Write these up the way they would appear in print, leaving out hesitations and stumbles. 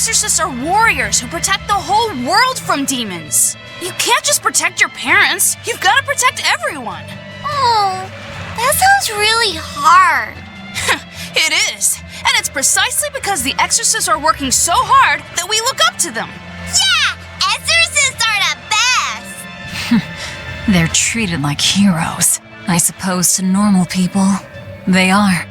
exorcists are warriors who protect the whole world from demons. You can't just protect your parents. You've got to protect everyone. Oh, that sounds really hard. It is. And it's precisely because the exorcists are working so hard that we look up to them. Yeah! Exorcists are the best! They're treated like heroes. I suppose to normal people, they are.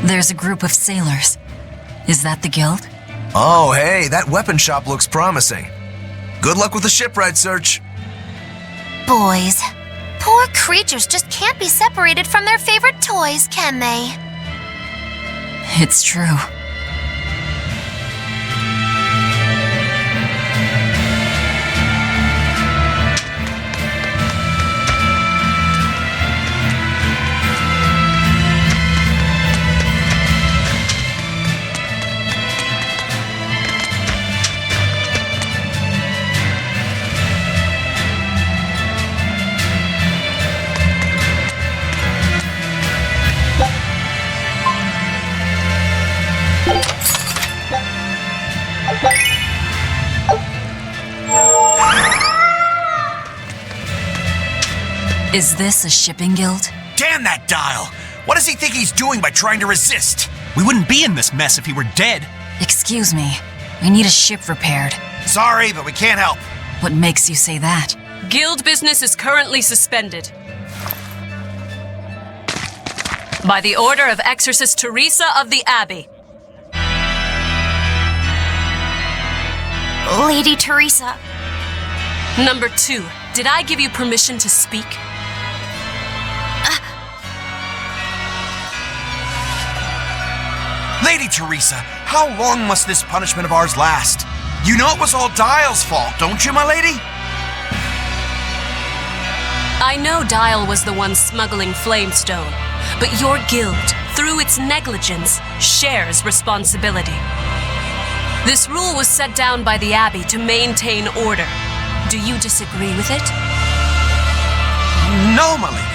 There's a group of sailors. Is that the guild? Oh, hey, that weapon shop looks promising. Good luck with the shipwright search. Boys, poor creatures just can't be separated from their favorite toys, can they? It's true. Is this a shipping guild? Damn that Dyle! What does he think he's doing by trying to resist? We wouldn't be in this mess if he were dead. Excuse me. I need a ship repaired. Sorry, but we can't help. What makes you say that? Guild business is currently suspended. By the order of Exorcist Teresa of the Abbey. Lady Teresa. Number 2, did I give you permission to speak? Lady Teresa, how long must this punishment of ours last? You know it was all Dyle's fault, don't you, my lady? I know Dyle was the one smuggling Flamestone, but your guild, through its negligence, shares responsibility. This rule was set down by the Abbey to maintain order. Do you disagree with it? No, my lady.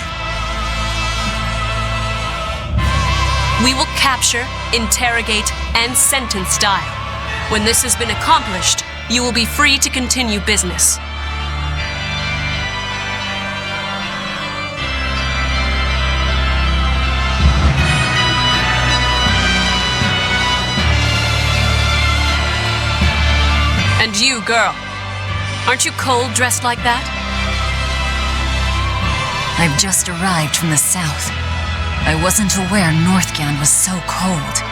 We will capture, interrogate, and sentence Dyle. When this has been accomplished, you will be free to continue business. And you, girl, aren't you cold dressed like that? I've just arrived from the south. I wasn't aware Midgand was so cold.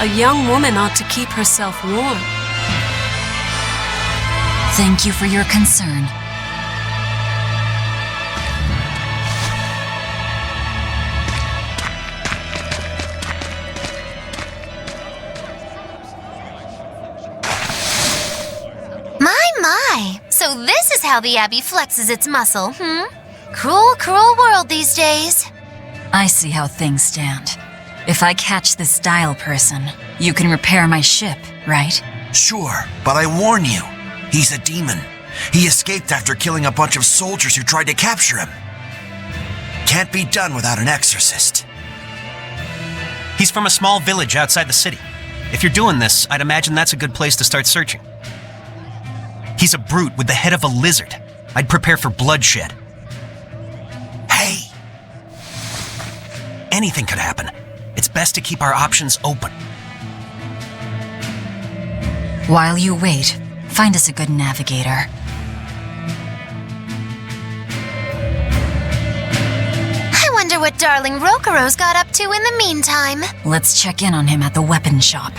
A young woman ought to keep herself warm. Thank you for your concern. My. So this is how the Abbey flexes its muscle, Cruel, cruel world these days. I see how things stand. If I catch this Dyle person, you can repair my ship, right? Sure, but I warn you, he's a demon. He escaped after killing a bunch of soldiers who tried to capture him. Can't be done without an exorcist. He's from a small village outside the city. If you're doing this, I'd imagine that's a good place to start searching. He's a brute with the head of a lizard. I'd prepare for bloodshed. Hey! Anything could happen. It's best to keep our options open. While you wait, find us a good navigator. I wonder what darling Rokurou's got up to in the meantime. Let's check in on him at the weapon shop.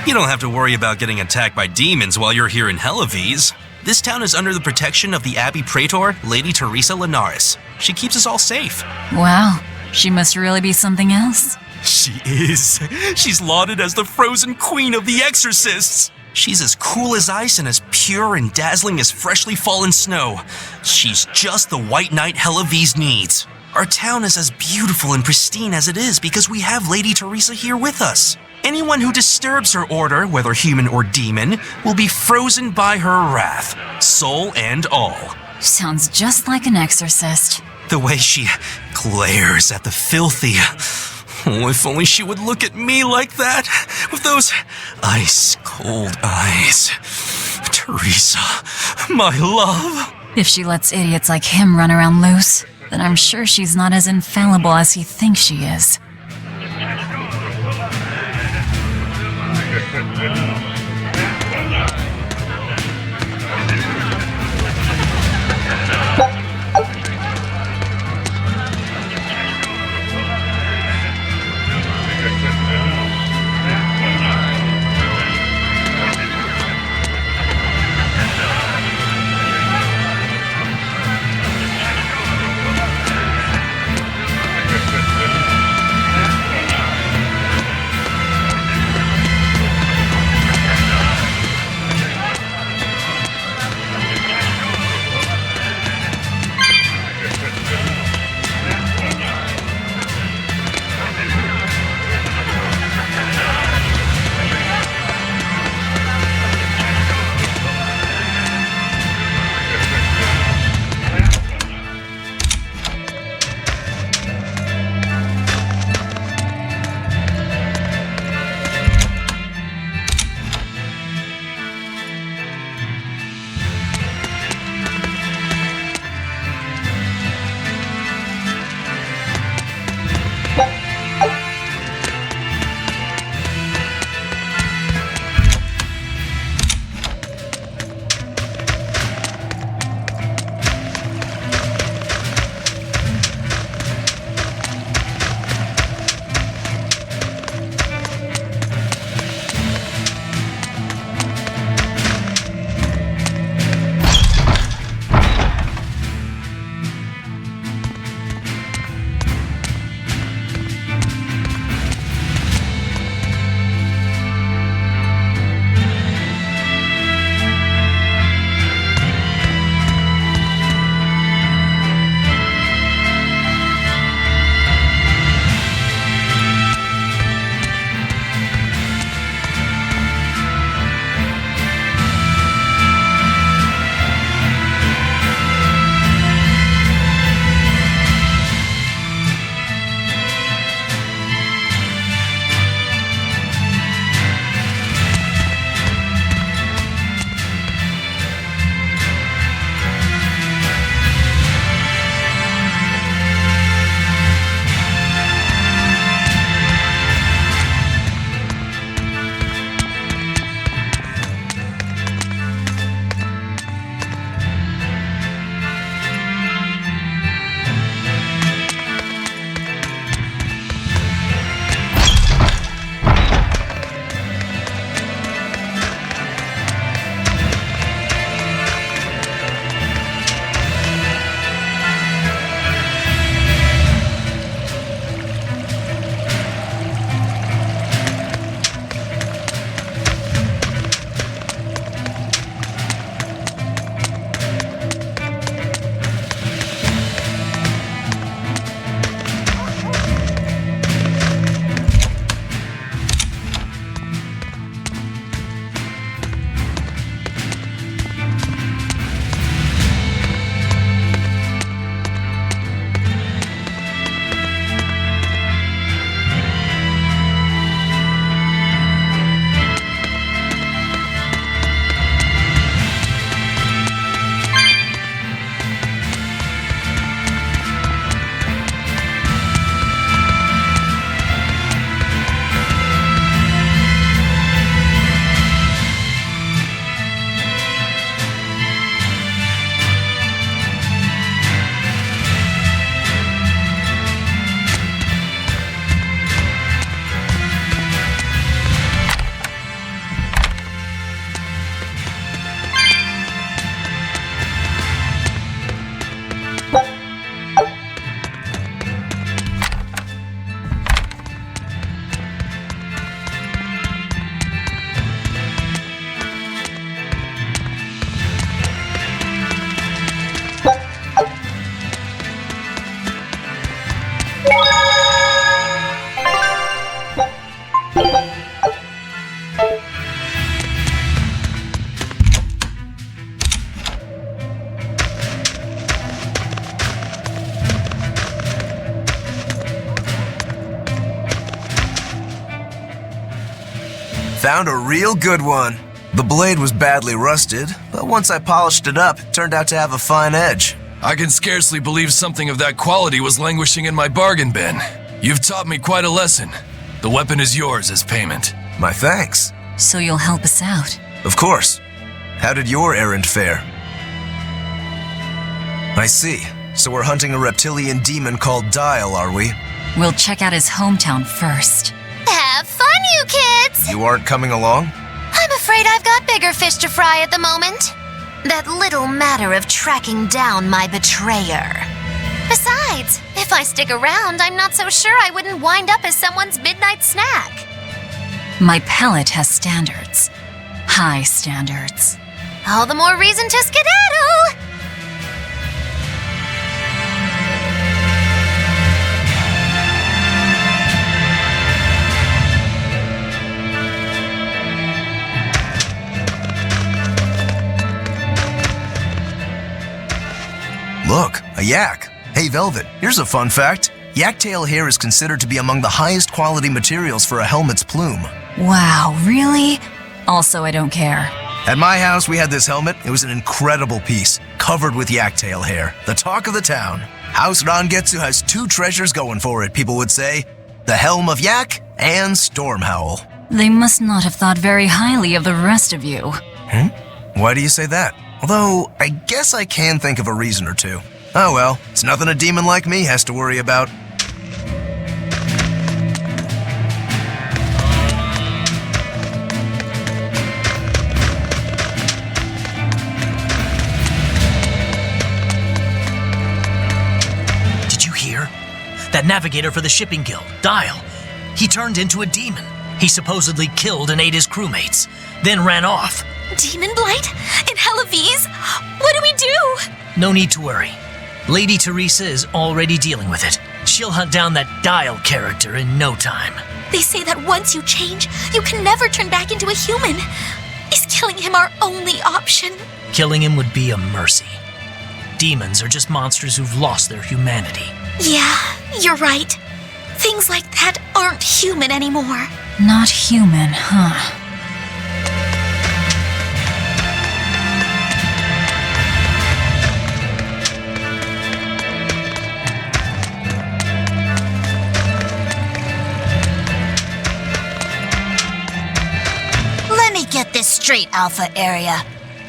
You don't have to worry about getting attacked by demons while you're here in Helives. This town is under the protection of the Abbey Praetor, Lady Teresa Linares. She keeps us all safe. Wow, she must really be something else. She is. She's lauded as the frozen queen of the exorcists. She's as cool as ice and as pure and dazzling as freshly fallen snow. She's just the white knight Helives needs. Our town is as beautiful and pristine as it is because we have Lady Teresa here with us. Anyone who disturbs her order, whether human or demon, will be frozen by her wrath, soul and all. Sounds just like an exorcist. The way she glares at the filthy. Oh, if only she would look at me like that, with those ice-cold eyes. Teresa, my love. If she lets idiots like him run around loose, then I'm sure she's not as infallible as he thinks she is. Found a real good one. The blade was badly rusted, but once I polished it up, it turned out to have a fine edge. I can scarcely believe something of that quality was languishing in my bargain bin. You've taught me quite a lesson. The weapon is yours as payment. My thanks. So you'll help us out? Of course. How did your errand fare? I see. So we're hunting a reptilian demon called Dyle, are we? We'll check out his hometown first. Have fun, you kids! You aren't coming along? I'm afraid I've got bigger fish to fry at the moment. That little matter of tracking down my betrayer. Besides, if I stick around, I'm not so sure I wouldn't wind up as someone's midnight snack. My palate has standards. High standards. All the more reason to skedaddle! Look, a yak. Hey, Velvet, here's a fun fact. Yak tail hair is considered to be among the highest quality materials for a helmet's plume. Wow, really? Also, I don't care. At my house, we had this helmet. It was an incredible piece, covered with yak tail hair. The talk of the town. House Rangetsu has two treasures going for it, people would say. The Helm of Yak and Storm Howl. They must not have thought very highly of the rest of you. Why do you say that? Although, I guess I can think of a reason or two. Oh well, it's nothing a demon like me has to worry about. Did you hear? That navigator for the shipping guild, Dyle. He turned into a demon. He supposedly killed and ate his crewmates, then ran off. Demon blight? In Hellevese? What do we do? No need to worry. Lady Teresa is already dealing with it. She'll hunt down that Dyle character in no time. They say that once you change, you can never turn back into a human. Is killing him our only option? Killing him would be a mercy. Demons are just monsters who've lost their humanity. Yeah, you're right. Things like that aren't human anymore. Not human, huh? Let me get this straight, Alpha Area.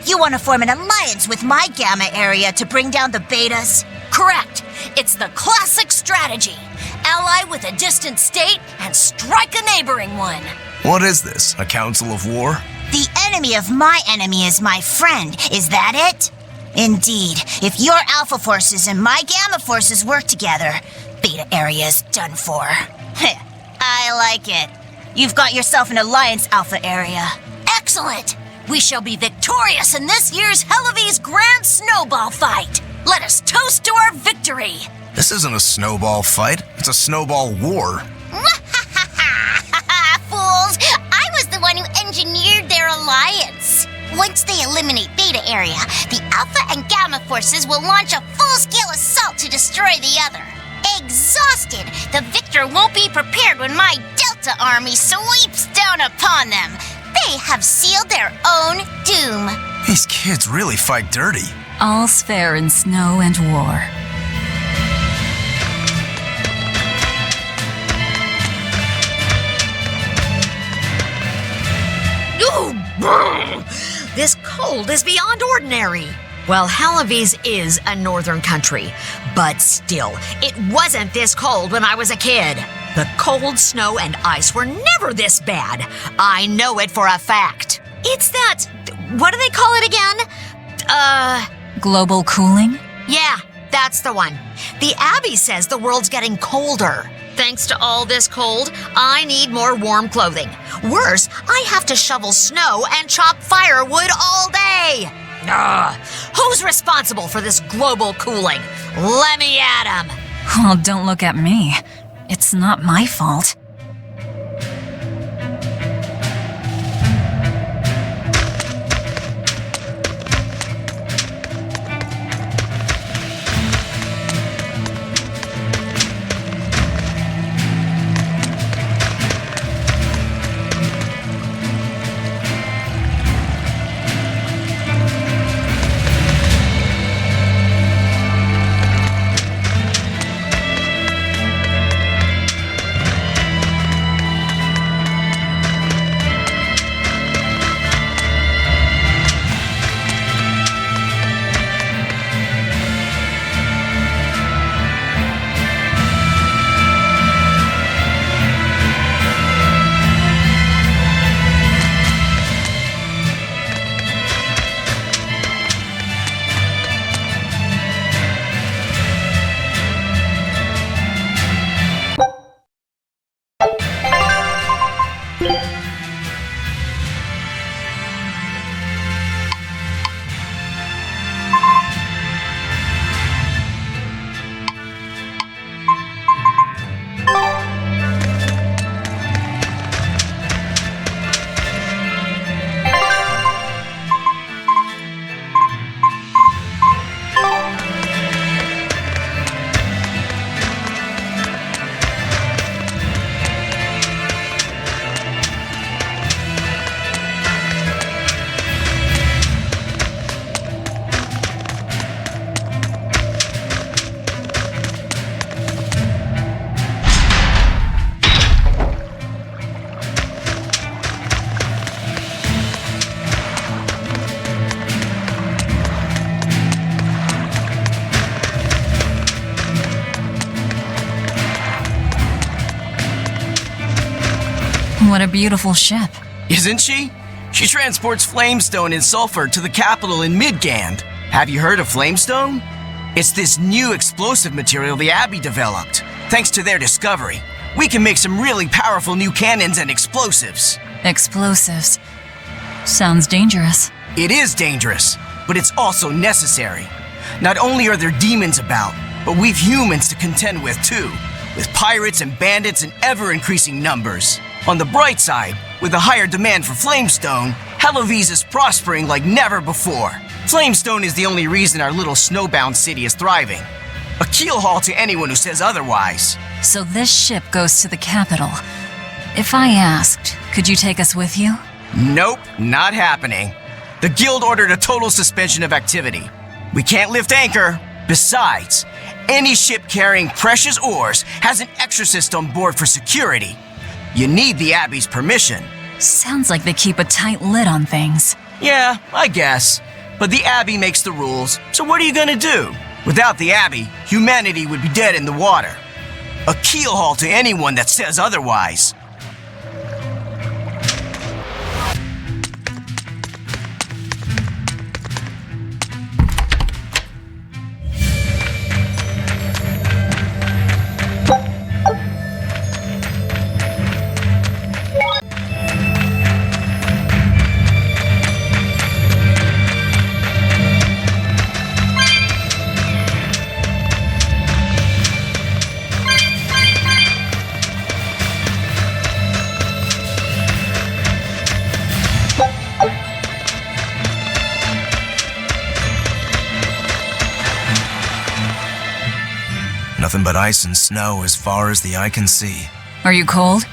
You want to form an alliance with my Gamma Area to bring down the Betas? Correct. It's the classic strategy. Ally with a distant state and strike a neighboring one. What is this, a council of war? The enemy of my enemy is my friend. Is that it? Indeed. If your Alpha forces and my Gamma forces work together, Beta Area is done for. I like it. You've got yourself an alliance, Alpha Area. Excellent. We shall be victorious in this year's Hellevese Grand Snowball Fight. Let us toast to our victory. This isn't a snowball fight. It's a snowball war. Fools! I was the one who engineered their alliance. Once they eliminate Beta Area, the Alpha and Gamma forces will launch a full-scale assault to destroy the other. Exhausted, the victor won't be prepared when my Delta army sweeps down upon them. They have sealed their own doom. These kids really fight dirty. All's fair in snow and war. Ooh, this cold is beyond ordinary. Well, Hellevese is a northern country, but still, it wasn't this cold when I was a kid. The cold, snow, and ice were never this bad. I know it for a fact. It's that, what do they call it again? Global cooling? Yeah, that's the one. The Abbey says the world's getting colder. Thanks to all this cold, I need more warm clothing. Worse, I have to shovel snow and chop firewood all day. Who's responsible for this global cooling? Let me at 'em. Well, don't look at me. It's not my fault. What a beautiful ship. Isn't she? She transports flamestone and sulfur to the capital in Midgand. Have you heard of flamestone? It's this new explosive material the Abbey developed. Thanks to their discovery, we can make some really powerful new cannons and explosives. Explosives. Sounds dangerous. It is dangerous, but it's also necessary. Not only are there demons about, but we've humans to contend with too, with pirates and bandits in ever-increasing numbers. On the bright side, with a higher demand for flamestone, Hellovies is prospering like never before. Flamestone is the only reason our little snowbound city is thriving. A keelhaul to anyone who says otherwise. So this ship goes to the capital. If I asked, could you take us with you? Nope, not happening. The guild ordered a total suspension of activity. We can't lift anchor. Besides, any ship carrying precious ores has an exorcist on board for security. You need the Abbey's permission. Sounds like they keep a tight lid on things. Yeah, I guess. But the Abbey makes the rules, so what are you gonna do? Without the Abbey, humanity would be dead in the water. A keelhaul to anyone that says otherwise. Nothing but ice and snow as far as the eye can see. Are you cold?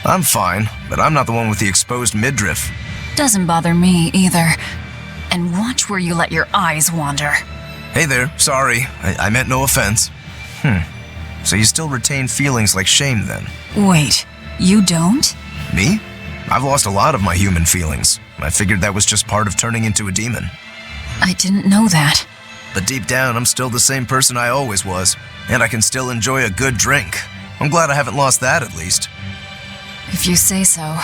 I'm fine, but I'm not the one with the exposed midriff. Doesn't bother me either. And watch where you let your eyes wander. Hey there, sorry. I meant no offense. So you still retain feelings like shame then? Wait, you don't? Me? I've lost a lot of my human feelings. I figured that was just part of turning into a demon. I didn't know that. But deep down, I'm still the same person I always was. And I can still enjoy a good drink. I'm glad I haven't lost that, at least. If you say so.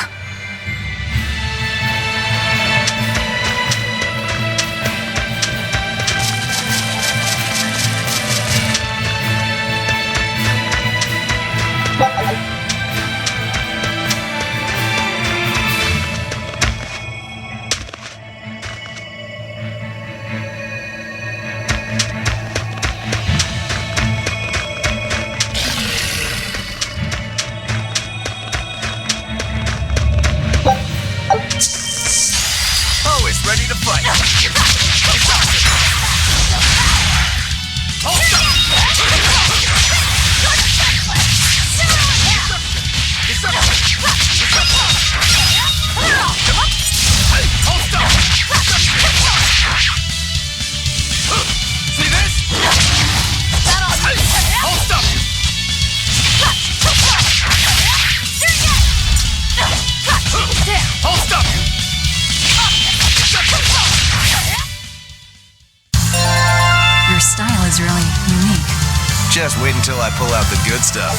Just wait until I pull out the good stuff.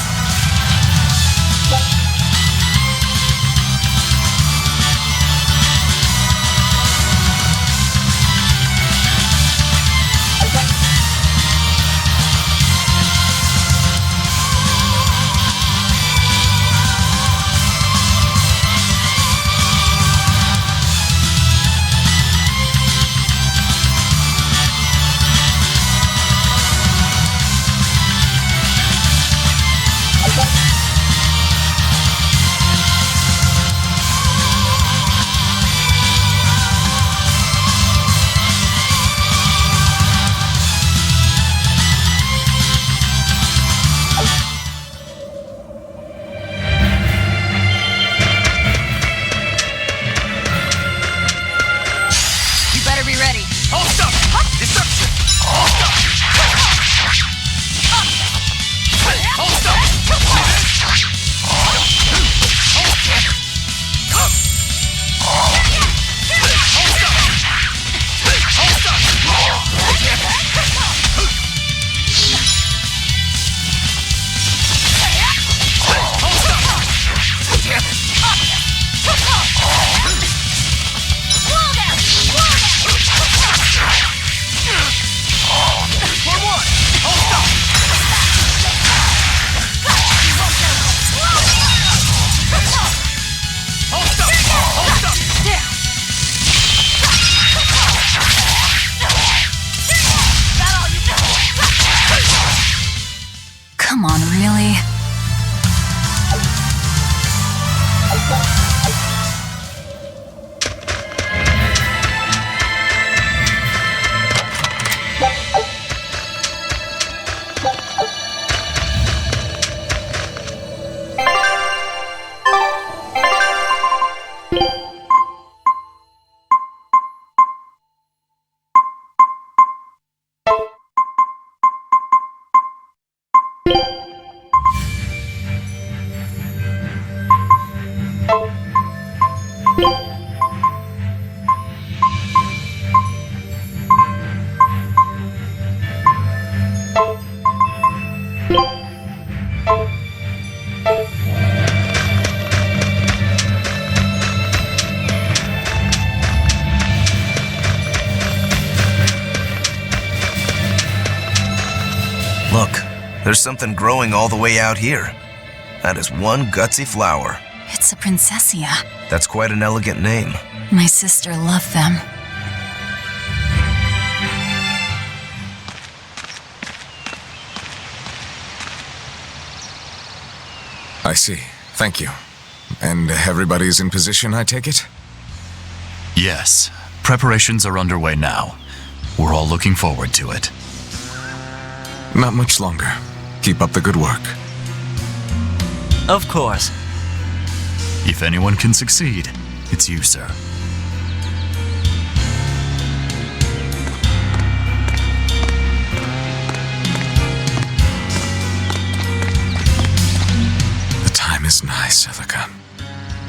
There's something growing all the way out here. That is one gutsy flower. It's a princessia. That's quite an elegant name. My sister loved them. I see. Thank you. And everybody's in position, I take it? Yes. Preparations are underway now. We're all looking forward to it. Not much longer. Keep up the good work. Of course. If anyone can succeed, it's you, sir. The time is nigh, Celica.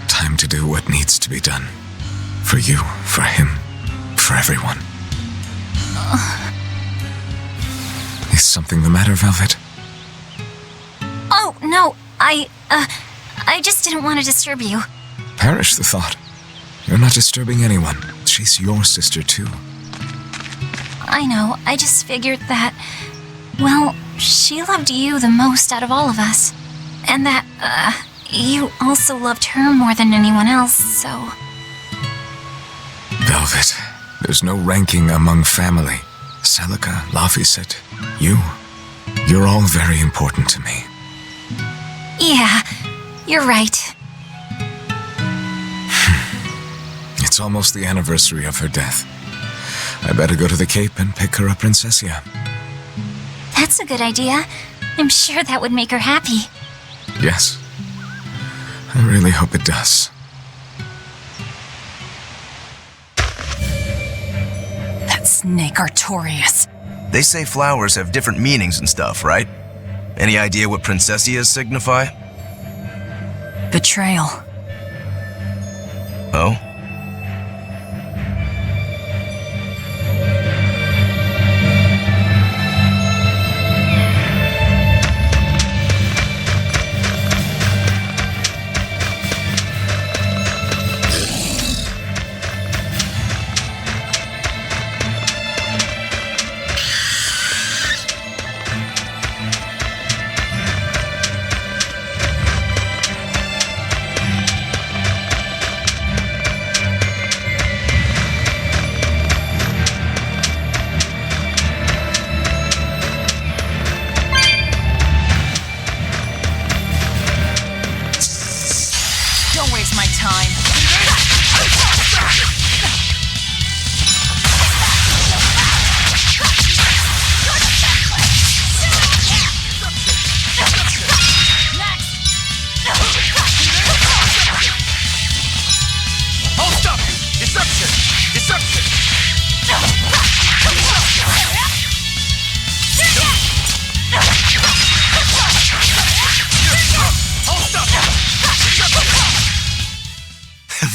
Time to do what needs to be done. For you, for him, for everyone. Is something the matter, Velvet? Oh, no, I just didn't want to disturb you. Perish the thought. You're not disturbing anyone. She's your sister, too. I know, I just figured that, well, she loved you the most out of all of us. And that, you also loved her more than anyone else, so... Velvet, there's no ranking among family. Celica, Laphicet, you're all very important to me. Yeah, you're right. It's almost the anniversary of her death. I better go to the Cape and pick her up Princessia. That's a good idea. I'm sure that would make her happy. Yes. I really hope it does. That snake Artorius. They say flowers have different meanings and stuff, right? Any idea what princessias signify? Betrayal. Oh?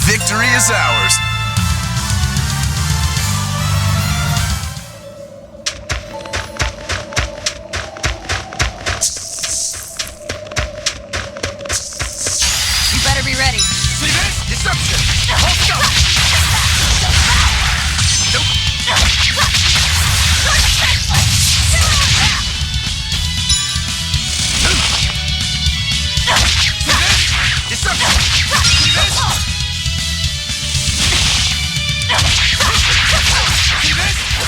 Victory is ours. You better be ready. See this? Deception! Hold up! Nope. See this? Deception! See this? See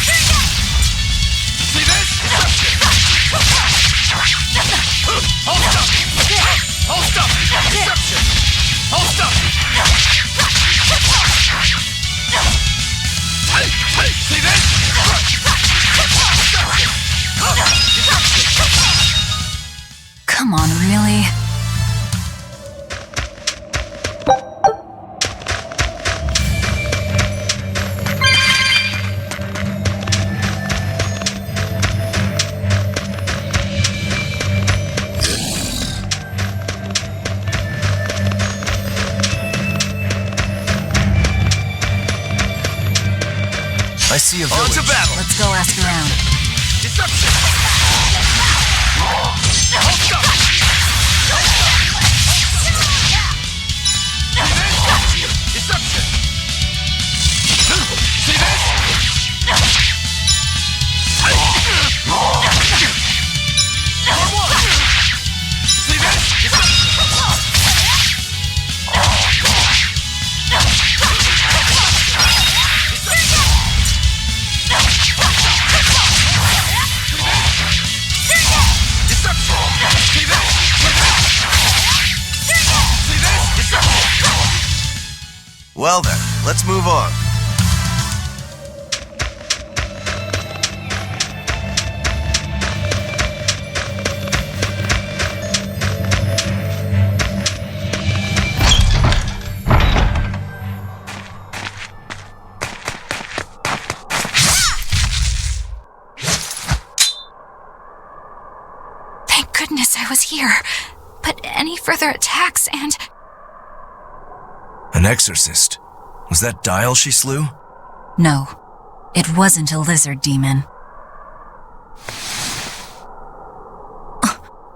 this? See this? Deception! Hold up! Hold up! Deception! Hold up! Hey! See this? Come on, really? I see a village. On to battle! Let's go ask around. Deception! Hold up! Deception! See this? One more! Well then, let's move on. Thank goodness I was here. But any further attacks and... An exorcist? Was that Dyle she slew? No, it wasn't a lizard demon.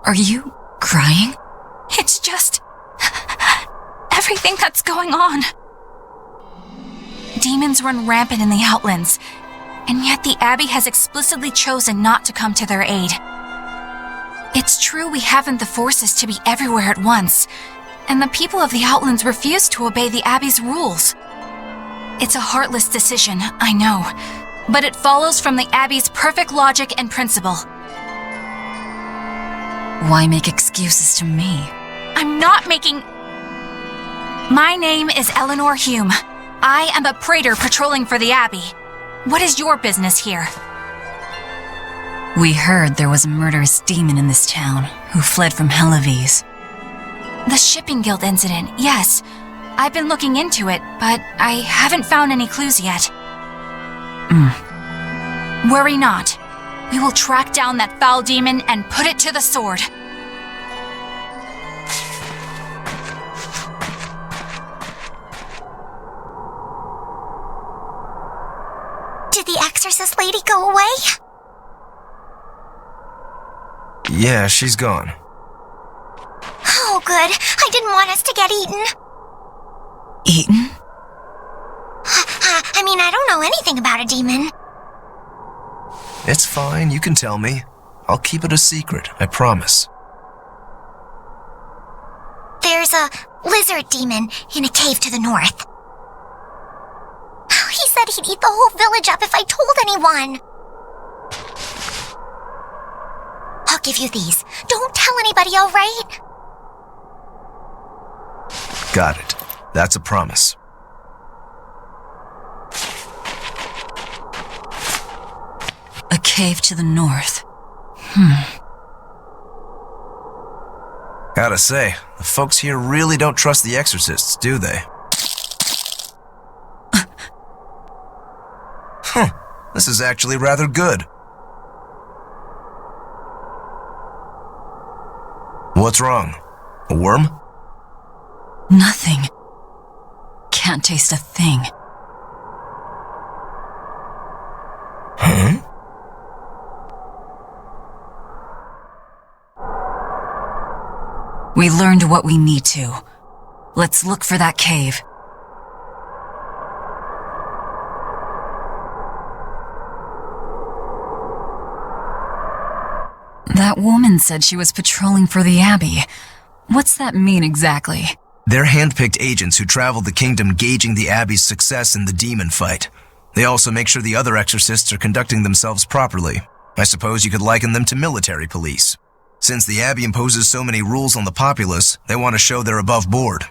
Are you crying? It's just... everything that's going on. Demons run rampant in the Outlands, and yet the Abbey has explicitly chosen not to come to their aid. It's true we haven't the forces to be everywhere at once, and the people of the Outlands refuse to obey the Abbey's rules. It's a heartless decision, I know, but it follows from the Abbey's perfect logic and principle. Why make excuses to me? I'm not making... My name is Eleanor Hume. I am a praetor patrolling for the Abbey. What is your business here? We heard there was a murderous demon in this town who fled from Helives. The Shipping Guild incident, yes. I've been looking into it, but I haven't found any clues yet. Worry not. We will track down that foul demon and put it to the sword. Did the exorcist lady go away? Yeah, she's gone. Oh, good. I didn't want us to get eaten. Eaten? I mean, I don't know anything about a demon. It's fine, you can tell me. I'll keep it a secret, I promise. There's a lizard demon in a cave to the north. He said he'd eat the whole village up if I told anyone. I'll give you these. Don't tell anybody, all right? Got it. That's a promise. A cave to the north. Gotta say, the folks here really don't trust the exorcists, do they? This is actually rather good. What's wrong? A worm? Nothing. Can't taste a thing. Huh? We learned what we need to. Let's look for that cave. That woman said she was patrolling for the Abbey. What's that mean exactly? They're hand-picked agents who travel the kingdom gauging the Abbey's success in the demon fight. They also make sure the other exorcists are conducting themselves properly. I suppose you could liken them to military police. Since the Abbey imposes so many rules on the populace, they want to show they're above board.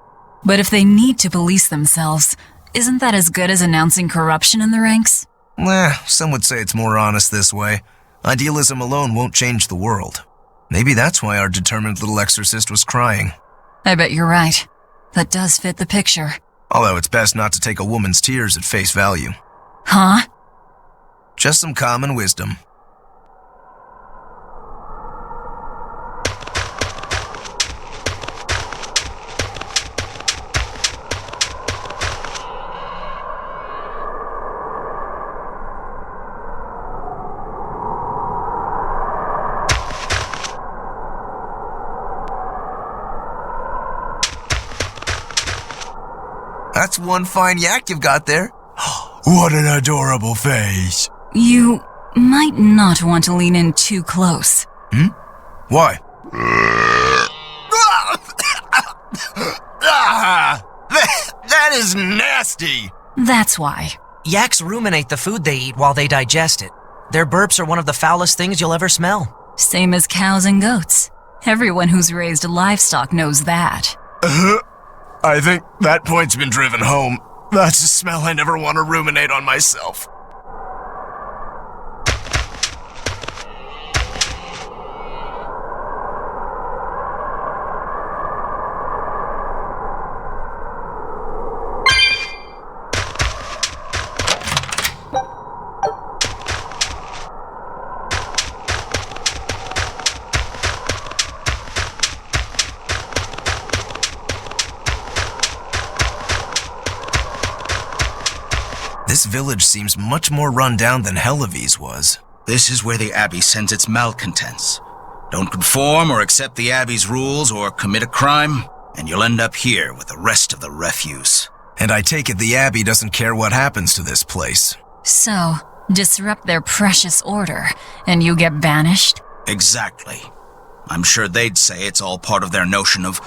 But if they need to police themselves, isn't that as good as announcing corruption in the ranks? Some would say it's more honest this way. Idealism alone won't change the world. Maybe that's why our determined little exorcist was crying. I bet you're right. That does fit the picture. Although it's best not to take a woman's tears at face value. Huh? Just some common wisdom. That's one fine yak you've got there. What an adorable face. You might not want to lean in too close. Why? That is nasty. That's why. Yaks ruminate the food they eat while they digest it. Their burps are one of the foulest things you'll ever smell. Same as cows and goats. Everyone who's raised livestock knows that. I think that point's been driven home. That's a smell I never want to ruminate on myself. This village seems much more run down than Helavis was. This is where the Abbey sends its malcontents. Don't conform or accept the Abbey's rules or commit a crime, and you'll end up here with the rest of the refuse. And I take it the Abbey doesn't care what happens to this place. So, disrupt their precious order, and you get banished? Exactly. I'm sure they'd say it's all part of their notion of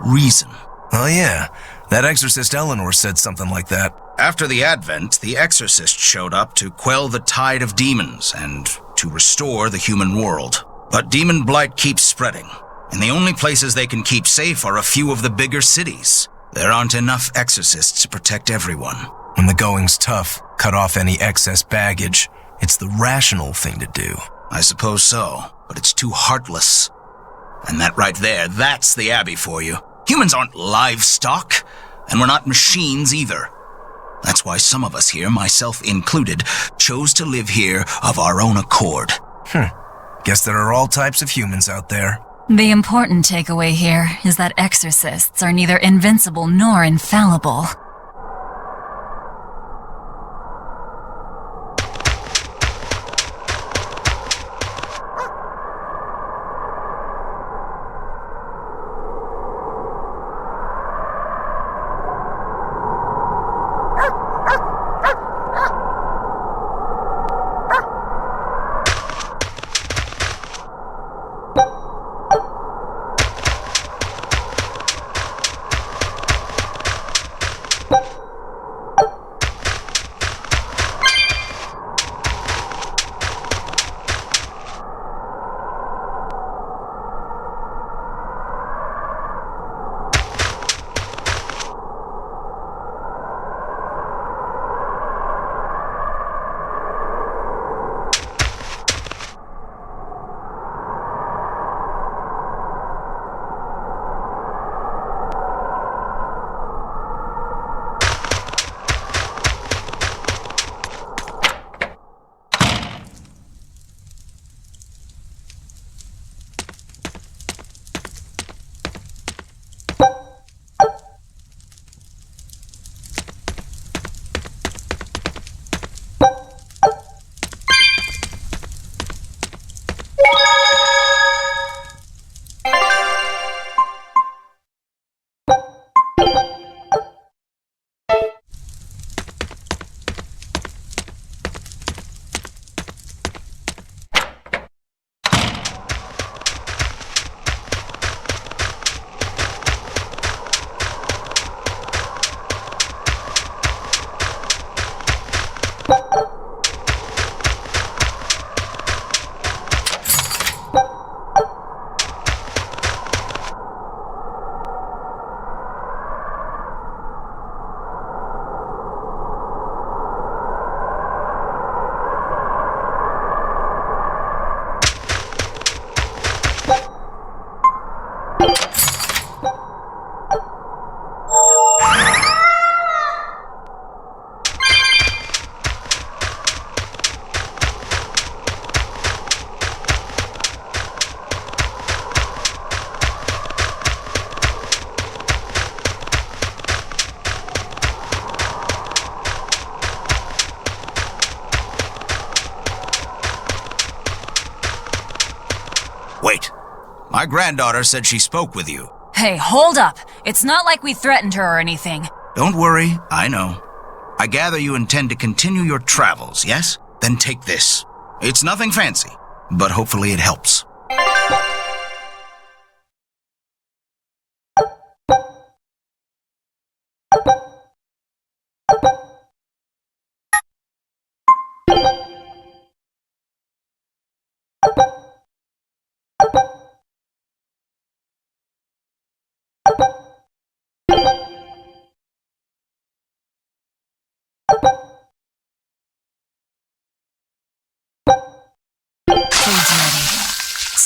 reason. Oh yeah, that exorcist Eleanor said something like that. After the Advent, the Exorcist showed up to quell the tide of demons and to restore the human world. But demon blight keeps spreading, and the only places they can keep safe are a few of the bigger cities. There aren't enough exorcists to protect everyone. When the going's tough, cut off any excess baggage. It's the rational thing to do. I suppose so, but it's too heartless. And that right there, that's the Abbey for you. Humans aren't livestock, and we're not machines either. That's why some of us here, myself included, chose to live here of our own accord. Guess there are all types of humans out there. The important takeaway here is that exorcists are neither invincible nor infallible. Wait, my granddaughter said she spoke with you. Hey, hold up. It's not like we threatened her or anything. Don't worry, I know. I gather you intend to continue your travels, yes? Then take this. It's nothing fancy, but hopefully it helps.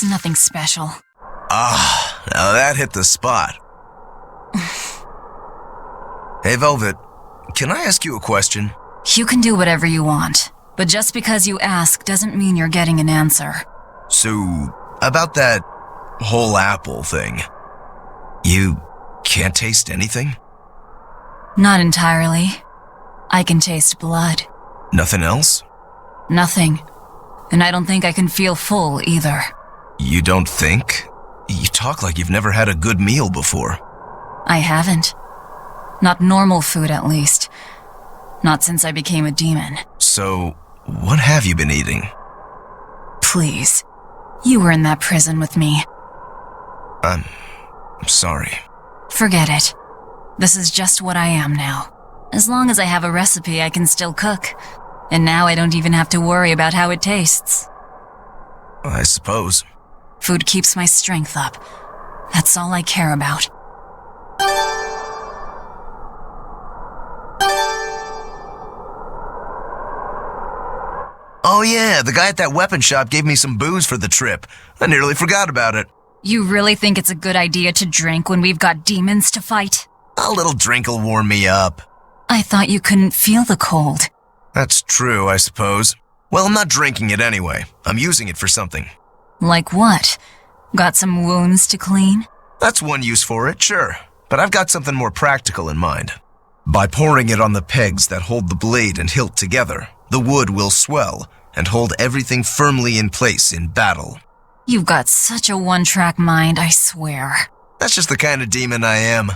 It's nothing special. Ah, now that hit the spot. Hey, Velvet, can I ask you a question? You can do whatever you want, but just because you ask doesn't mean you're getting an answer. So, about that whole apple thing, you can't taste anything? Not entirely. I can taste blood. Nothing else? Nothing. And I don't think I can feel full either. You don't think? You talk like you've never had a good meal before. I haven't. Not normal food, at least. Not since I became a demon. So, what have you been eating? Please. You were in that prison with me. I'm sorry. Forget it. This is just what I am now. As long as I have a recipe, I can still cook. And now I don't even have to worry about how it tastes. I suppose. Food keeps my strength up. That's all I care about. Oh yeah, the guy at that weapon shop gave me some booze for the trip. I nearly forgot about it. You really think it's a good idea to drink when we've got demons to fight? A little drink'll warm me up. I thought you couldn't feel the cold. That's true, I suppose. Well, I'm not drinking it anyway. I'm using it for something. Like what? Got some wounds to clean? That's one use for it, sure. But I've got something more practical in mind. By pouring it on the pegs that hold the blade and hilt together, the wood will swell and hold everything firmly in place in battle. You've got such a one-track mind, I swear. That's just the kind of demon I am.